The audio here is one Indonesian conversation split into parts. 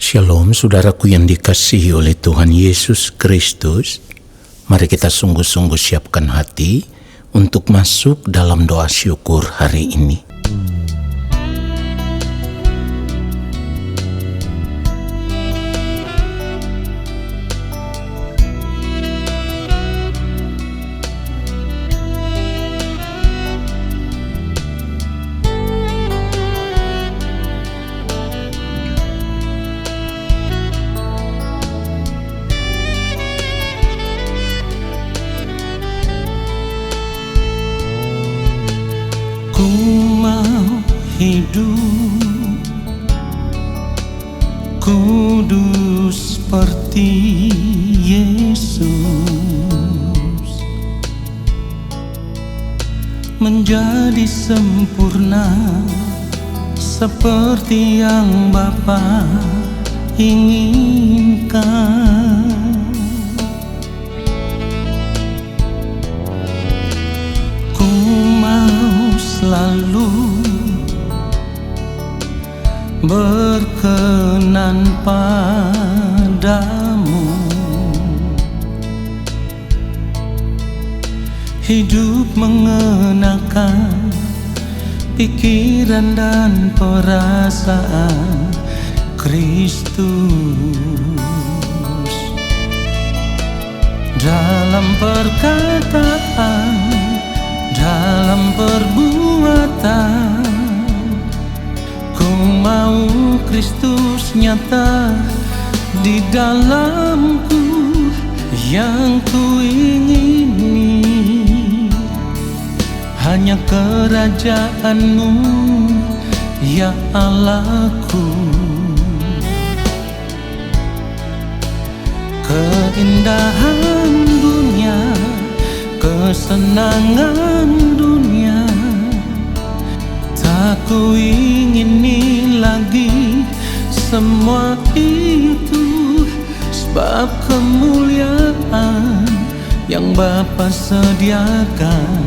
Shalom saudaraku yang dikasihi oleh Tuhan Yesus Kristus. Mari kita sungguh-sungguh siapkan hati untuk masuk dalam doa syukur hari ini. Ku mau hidup kudus seperti Yesus, menjadi sempurna seperti yang Bapa inginkan. Selalu berkenan padamu, hidup mengenakan pikiran dan perasaan Kristus dalam perkataan, dalam perbuatan. Ku mau Kristus nyata di dalamku, yang ku ingini hanya kerajaan-Mu, ya Allahku. Keindahan dunia, kesenangan dunia, tak ku ingini lagi semua itu, sebab kemuliaan yang Bapa sediakan,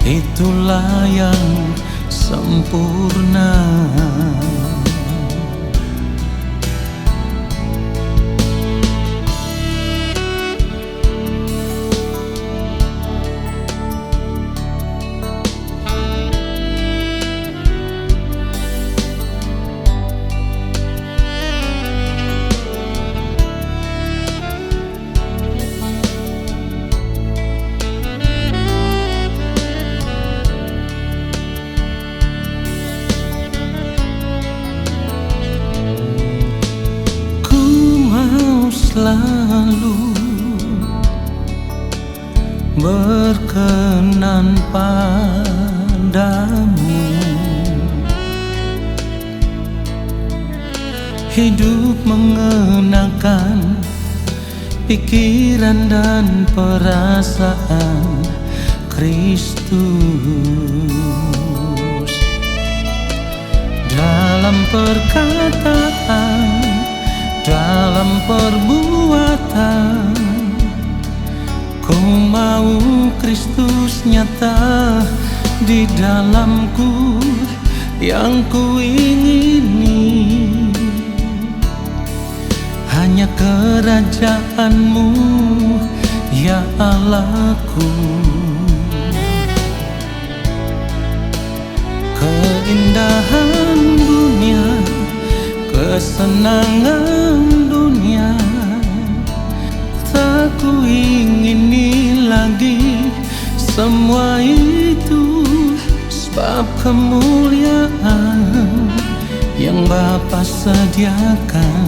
itulah yang sempurna. Selalu berkenan padamu, hidup mengenakan pikiran dan perasaan Kristus dalam perkataan, dalam perbuatan. Ku mau Kristus nyata di dalamku, yang ku ingini hanya kerajaan-Mu, ya Allahku. Keindahan dunia, kesenangan dunia, tak ku ingini lagi semua itu, sebab kemuliaan yang Bapa sediakan,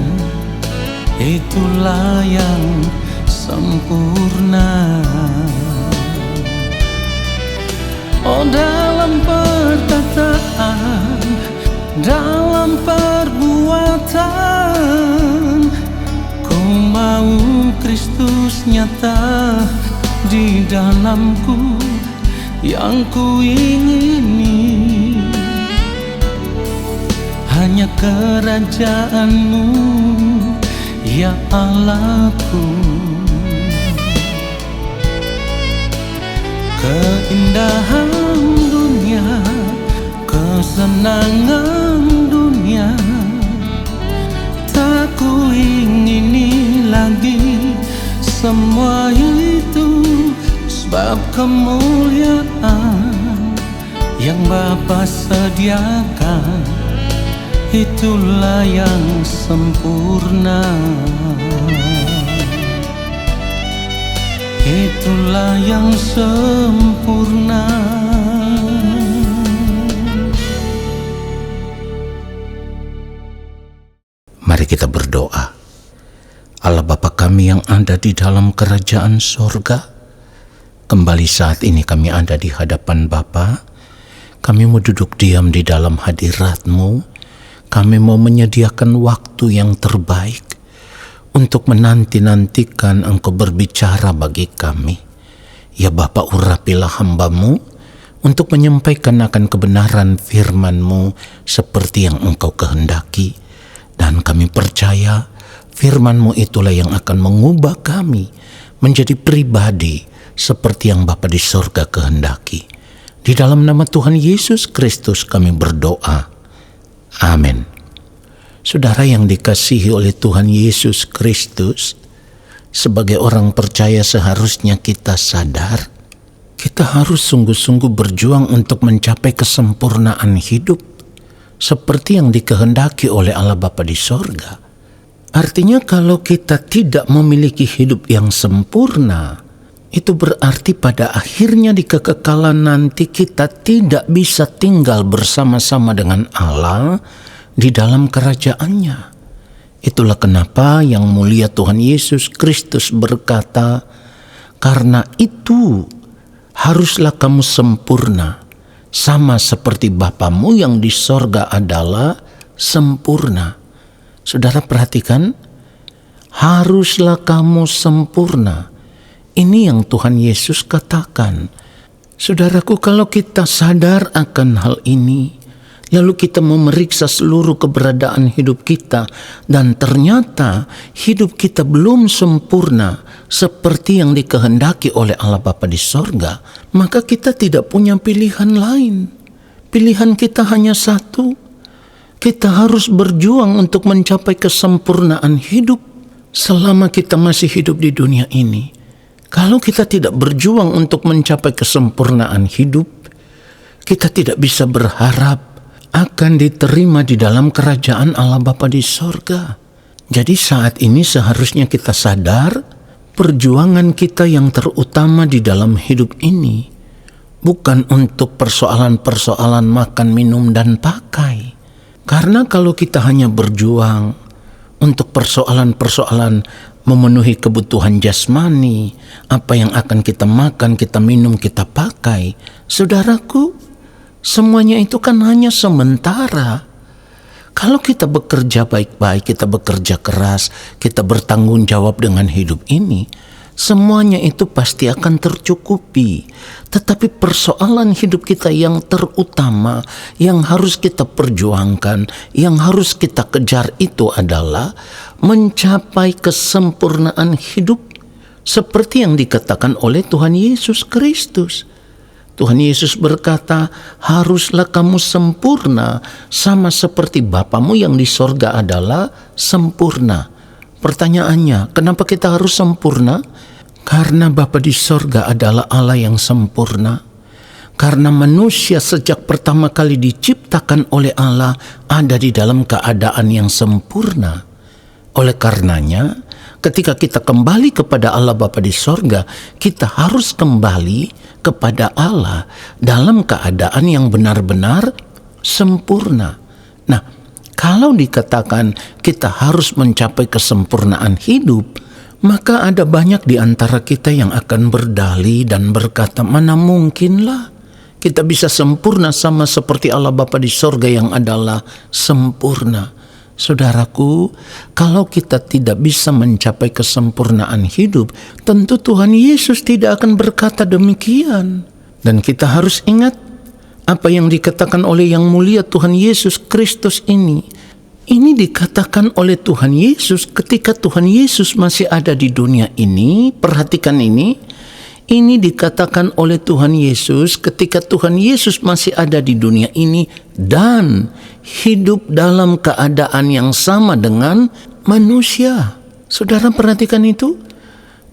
itulah yang sempurna. Oh, dalam perkataan, dalam perbuatan, ku mau Kristus nyata di dalamku, yang ku ingini hanya kerajaan-Mu, ya Allahku. Keindahan dunia, kesenangan dunia, tak ku ingini lagi semua itu, sebab kemuliaan yang Bapa sediakan itulah yang sempurna. Itulah yang sempurna. Mari kita berdoa. Allah Bapa kami yang ada di dalam kerajaan sorga, kembali saat ini kami ada di hadapan Bapa. Kami mau duduk diam di dalam hadirat-Mu. Kami mau menyediakan waktu yang terbaik untuk menanti-nantikan Engkau berbicara bagi kami. Ya Bapa, urapilah hamba-Mu untuk menyampaikan akan kebenaran firman-Mu seperti yang Engkau kehendaki. Dan kami percaya firman-Mu itulah yang akan mengubah kami menjadi pribadi seperti yang Bapa di sorga kehendaki. Di dalam nama Tuhan Yesus Kristus kami berdoa. Amin. Saudara yang dikasihi oleh Tuhan Yesus Kristus, sebagai orang percaya seharusnya kita sadar, kita harus sungguh-sungguh berjuang untuk mencapai kesempurnaan hidup seperti yang dikehendaki oleh Allah Bapa di sorga. Artinya kalau kita tidak memiliki hidup yang sempurna, itu berarti pada akhirnya di kekekalan nanti kita tidak bisa tinggal bersama-sama dengan Allah di dalam kerajaannya. Itulah kenapa yang mulia Tuhan Yesus Kristus berkata, karena itu haruslah kamu sempurna, sama seperti Bapamu yang di sorga adalah sempurna. Saudara perhatikan, haruslah kamu sempurna. Ini yang Tuhan Yesus katakan. Saudaraku, kalau kita sadar akan hal ini, lalu kita memeriksa seluruh keberadaan hidup kita, dan ternyata hidup kita belum sempurna seperti yang dikehendaki oleh Allah Bapa di sorga, maka kita tidak punya pilihan lain. Pilihan kita hanya satu. Kita harus berjuang untuk mencapai kesempurnaan hidup selama kita masih hidup di dunia ini. Kalau kita tidak berjuang untuk mencapai kesempurnaan hidup, kita tidak bisa berharap akan diterima di dalam kerajaan Allah Bapa di sorga. Jadi saat ini seharusnya kita sadar perjuangan kita yang terutama di dalam hidup ini bukan untuk persoalan-persoalan makan, minum, dan pakai. Karena kalau kita hanya berjuang untuk persoalan-persoalan memenuhi kebutuhan jasmani, apa yang akan kita makan, kita minum, kita pakai, saudaraku, semuanya itu kan hanya sementara. Kalau kita bekerja baik-baik, kita bekerja keras, kita bertanggung jawab dengan hidup ini, semuanya itu pasti akan tercukupi. Tetapi persoalan hidup kita yang terutama, yang harus kita perjuangkan, yang harus kita kejar itu adalah mencapai kesempurnaan hidup seperti yang dikatakan oleh Tuhan Yesus Kristus. Tuhan Yesus berkata, haruslah kamu sempurna sama seperti Bapamu yang di sorga adalah sempurna. Pertanyaannya, kenapa kita harus sempurna? Karena Bapa di sorga adalah Allah yang sempurna. Karena manusia sejak pertama kali diciptakan oleh Allah ada di dalam keadaan yang sempurna. Oleh karenanya, ketika kita kembali kepada Allah Bapa di sorga, kita harus kembali kepada Allah dalam keadaan yang benar-benar sempurna. Nah, kalau dikatakan kita harus mencapai kesempurnaan hidup, maka ada banyak di antara kita yang akan berdalih dan berkata, mana mungkinlah kita bisa sempurna sama seperti Allah Bapa di sorga yang adalah sempurna. Saudaraku, kalau kita tidak bisa mencapai kesempurnaan hidup, tentu Tuhan Yesus tidak akan berkata demikian. Dan kita harus ingat apa yang dikatakan oleh yang mulia Tuhan Yesus Kristus ini. Ini dikatakan oleh Tuhan Yesus ketika Tuhan Yesus masih ada di dunia ini. Perhatikan ini dikatakan oleh Tuhan Yesus ketika Tuhan Yesus masih ada di dunia ini dan hidup dalam keadaan yang sama dengan manusia. Saudara perhatikan itu.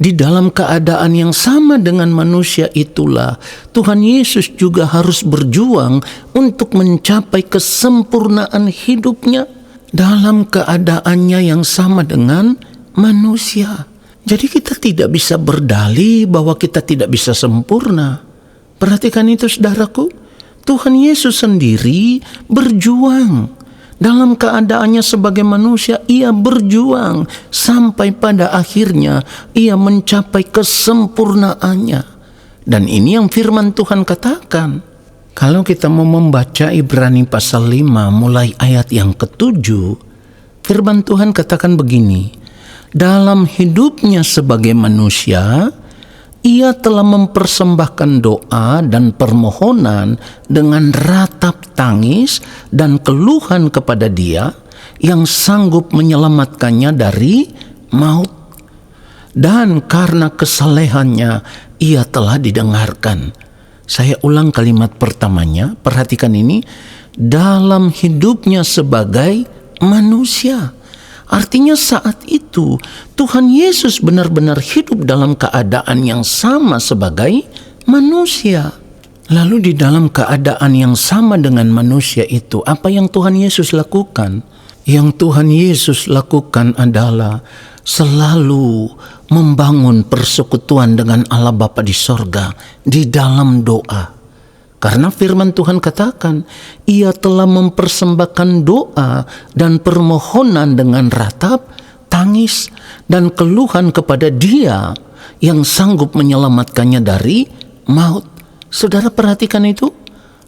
Di dalam keadaan yang sama dengan manusia itulah Tuhan Yesus juga harus berjuang untuk mencapai kesempurnaan hidupnya dalam keadaannya yang sama dengan manusia. Jadi kita tidak bisa berdalih bahwa kita tidak bisa sempurna. Perhatikan itu saudaraku. Tuhan Yesus sendiri berjuang. Dalam keadaannya sebagai manusia, ia berjuang sampai pada akhirnya ia mencapai kesempurnaannya. Dan ini yang firman Tuhan katakan. Kalau kita mau membaca Ibrani pasal 5 mulai ayat yang ke-7, firman Tuhan katakan begini. Dalam hidupnya sebagai manusia, ia telah mempersembahkan doa dan permohonan dengan ratap tangis dan keluhan kepada Dia yang sanggup menyelamatkannya dari maut. Dan karena kesalehannya ia telah didengarkan. Saya ulang kalimat pertamanya, perhatikan ini. Dalam hidupnya sebagai manusia. Artinya saat itu Tuhan Yesus benar-benar hidup dalam keadaan yang sama sebagai manusia. Lalu di dalam keadaan yang sama dengan manusia itu, apa yang Tuhan Yesus lakukan? Yang Tuhan Yesus lakukan adalah selalu membangun persekutuan dengan Allah Bapa di sorga di dalam doa. Karena firman Tuhan katakan, ia telah mempersembahkan doa dan permohonan dengan ratap, tangis, dan keluhan kepada Dia yang sanggup menyelamatkannya dari maut. Saudara perhatikan itu.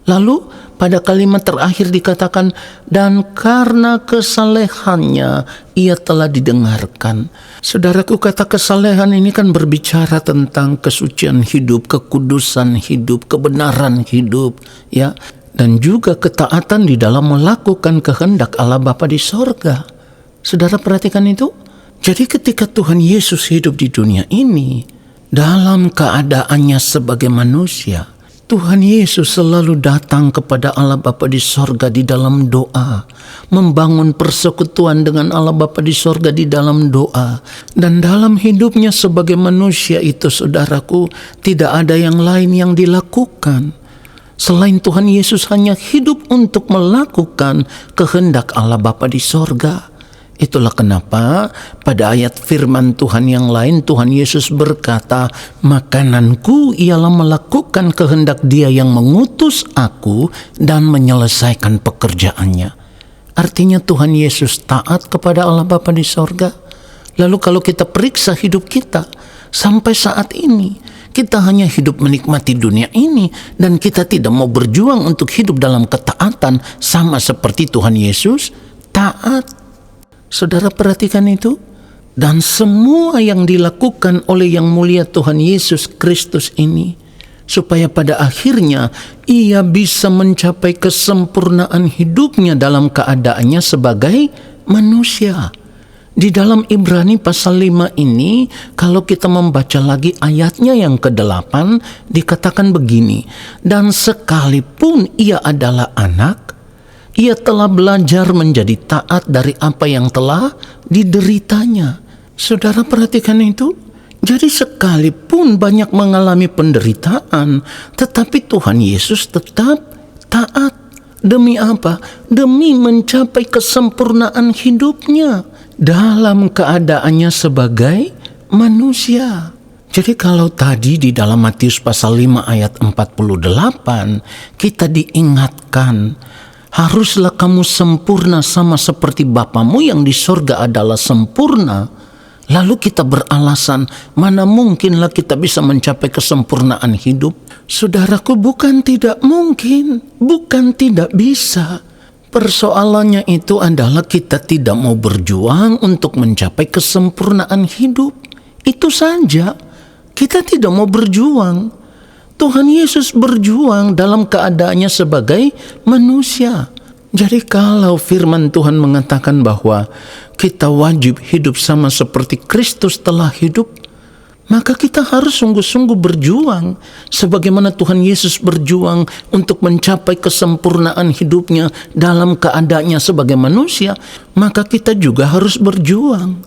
Lalu pada kalimat terakhir dikatakan, dan karena kesalehannya ia telah didengarkan. Saudaraku, kata kesalehan ini kan berbicara tentang kesucian hidup, kekudusan hidup, kebenaran hidup, ya, dan juga ketaatan di dalam melakukan kehendak Allah Bapa di sorga. Saudara perhatikan itu. Jadi ketika Tuhan Yesus hidup di dunia ini, dalam keadaannya sebagai manusia, Tuhan Yesus selalu datang kepada Allah Bapa di sorga di dalam doa, membangun persekutuan dengan Allah Bapa di sorga di dalam doa. Dan dalam hidupnya sebagai manusia itu, saudaraku, tidak ada yang lain yang dilakukan selain Tuhan Yesus hanya hidup untuk melakukan kehendak Allah Bapa di sorga. Itulah kenapa pada ayat firman Tuhan yang lain Tuhan Yesus berkata, makananku ialah melakukan kehendak Dia yang mengutus aku dan menyelesaikan pekerjaannya. Artinya Tuhan Yesus taat kepada Allah Bapa di sorga. Lalu kalau kita periksa hidup kita sampai saat ini, kita hanya hidup menikmati dunia ini dan kita tidak mau berjuang untuk hidup dalam ketaatan sama seperti Tuhan Yesus taat. Saudara perhatikan itu. Dan semua yang dilakukan oleh yang mulia Tuhan Yesus Kristus ini, supaya pada akhirnya ia bisa mencapai kesempurnaan hidupnya dalam keadaannya sebagai manusia. Di dalam Ibrani pasal 5 ini, kalau kita membaca lagi ayatnya yang ke-8, dikatakan begini, dan sekalipun ia adalah anak, ia telah belajar menjadi taat dari apa yang telah dideritanya. Saudara perhatikan itu. Jadi sekalipun banyak mengalami penderitaan, tetapi Tuhan Yesus tetap taat. Demi apa? Demi mencapai kesempurnaan hidupnya dalam keadaannya sebagai manusia. Jadi kalau tadi di dalam Matius pasal 5 ayat 48 kita diingatkan, haruslah kamu sempurna sama seperti Bapamu yang di sorga adalah sempurna. Lalu kita beralasan, mana mungkinlah kita bisa mencapai kesempurnaan hidup? Saudaraku, bukan tidak mungkin, bukan tidak bisa. Persoalannya itu adalah kita tidak mau berjuang untuk mencapai kesempurnaan hidup. Itu saja, kita tidak mau berjuang. Tuhan Yesus berjuang dalam keadaannya sebagai manusia. Jadi kalau firman Tuhan mengatakan bahwa kita wajib hidup sama seperti Kristus telah hidup, Maka kita harus sungguh-sungguh berjuang sebagaimana Tuhan Yesus berjuang untuk mencapai kesempurnaan hidupnya dalam keadaannya sebagai manusia. Maka kita juga harus berjuang.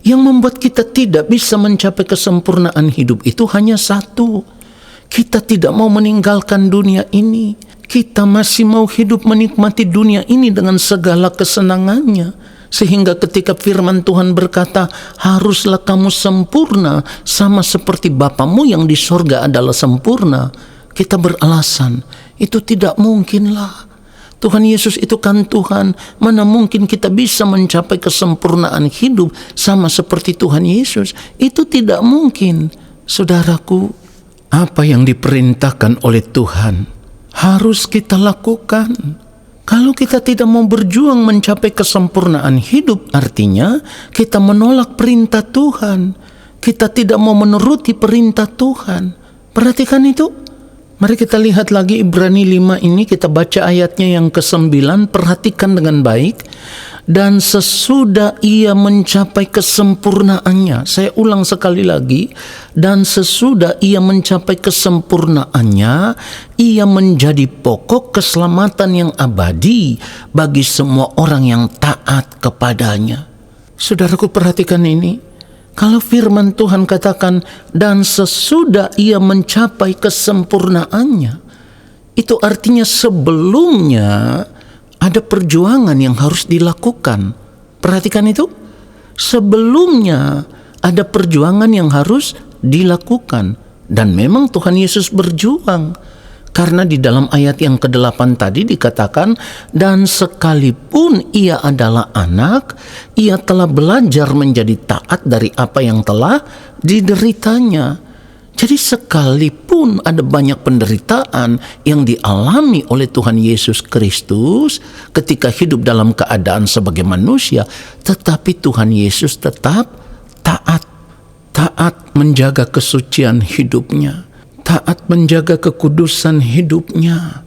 Yang membuat kita tidak bisa mencapai kesempurnaan hidup itu hanya satu. Kita tidak mau meninggalkan dunia ini. Kita masih mau hidup menikmati dunia ini dengan segala kesenangannya. Sehingga ketika firman Tuhan berkata, haruslah kamu sempurna sama seperti Bapamu yang di sorga adalah sempurna, kita beralasan, itu tidak mungkinlah. Tuhan Yesus itu kan Tuhan, mana mungkin kita bisa mencapai kesempurnaan hidup sama seperti Tuhan Yesus? Itu tidak mungkin. Saudaraku, apa yang diperintahkan oleh Tuhan harus kita lakukan. Kalau kita tidak mau berjuang mencapai kesempurnaan hidup, artinya kita menolak perintah Tuhan. Kita tidak mau menuruti perintah Tuhan. Perhatikan itu. Mari kita lihat lagi Ibrani 5 ini, kita baca ayatnya yang ke-9, perhatikan dengan baik. Dan sesudah ia mencapai kesempurnaannya, saya ulang sekali lagi, dan sesudah ia mencapai kesempurnaannya, ia menjadi pokok keselamatan yang abadi bagi semua orang yang taat kepadanya. Saudaraku, perhatikan ini. Kalau firman Tuhan katakan, dan sesudah ia mencapai kesempurnaannya, itu artinya sebelumnya ada perjuangan yang harus dilakukan. Perhatikan itu. Sebelumnya ada perjuangan yang harus dilakukan. Dan memang Tuhan Yesus berjuang. Karena di dalam ayat yang ke-8 tadi dikatakan, dan sekalipun ia adalah anak, ia telah belajar menjadi taat dari apa yang telah dideritanya. Jadi sekalipun ada banyak penderitaan yang dialami oleh Tuhan Yesus Kristus ketika hidup dalam keadaan sebagai manusia, tetapi Tuhan Yesus tetap taat menjaga kesucian hidupnya, taat menjaga kekudusan hidupnya,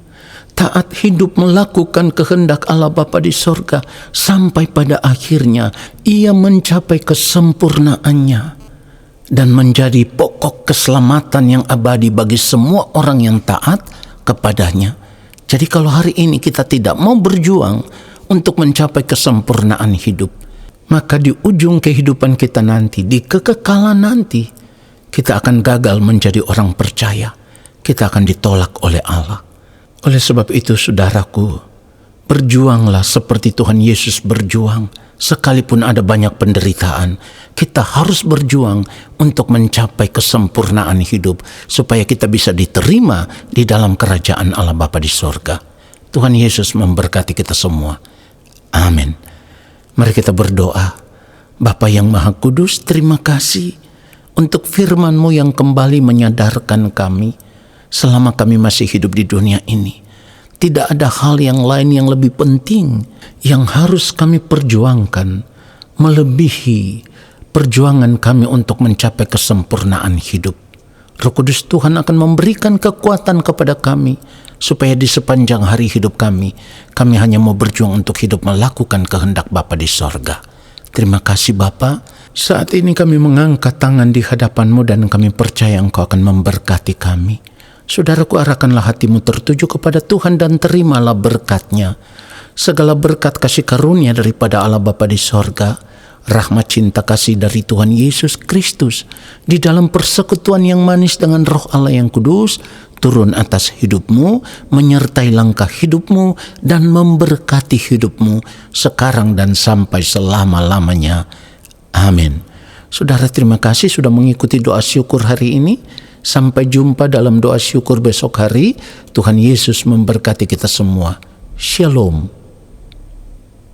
taat hidup melakukan kehendak Allah Bapa di sorga, sampai pada akhirnya ia mencapai kesempurnaannya dan menjadi pokok keselamatan yang abadi bagi semua orang yang taat kepadanya. Jadi kalau hari ini kita tidak mau berjuang untuk mencapai kesempurnaan hidup, maka di ujung kehidupan kita nanti, di kekekalan nanti, kita akan gagal menjadi orang percaya. Kita akan ditolak oleh Allah. Oleh sebab itu, saudaraku, berjuanglah seperti Tuhan Yesus berjuang. Sekalipun ada banyak penderitaan, kita harus berjuang untuk mencapai kesempurnaan hidup supaya kita bisa diterima di dalam kerajaan Allah Bapa di sorga. Tuhan Yesus memberkati kita semua. Amin. Mari kita berdoa. Bapa yang Maha Kudus, terima kasih untuk firman-Mu yang kembali menyadarkan kami selama kami masih hidup di dunia ini. Tidak ada hal yang lain yang lebih penting yang harus kami perjuangkan melebihi perjuangan kami untuk mencapai kesempurnaan hidup. Roh Kudus Tuhan akan memberikan kekuatan kepada kami supaya di sepanjang hari hidup kami hanya mau berjuang untuk hidup melakukan kehendak Bapa di sorga. Terima kasih Bapa. Saat ini kami mengangkat tangan di hadapan-Mu dan kami percaya Engkau akan memberkati kami. Saudaraku, arahkanlah hatimu tertuju kepada Tuhan dan terimalah berkat-Nya. Segala berkat kasih karunia daripada Allah Bapa di sorga, rahmat cinta kasih dari Tuhan Yesus Kristus, di dalam persekutuan yang manis dengan Roh Allah yang kudus, turun atas hidupmu, menyertai langkah hidupmu, dan memberkati hidupmu sekarang dan sampai selama-lamanya. Amin. Saudara, terima kasih sudah mengikuti doa syukur hari ini. Sampai jumpa dalam doa syukur besok hari. Tuhan Yesus memberkati kita semua. Shalom.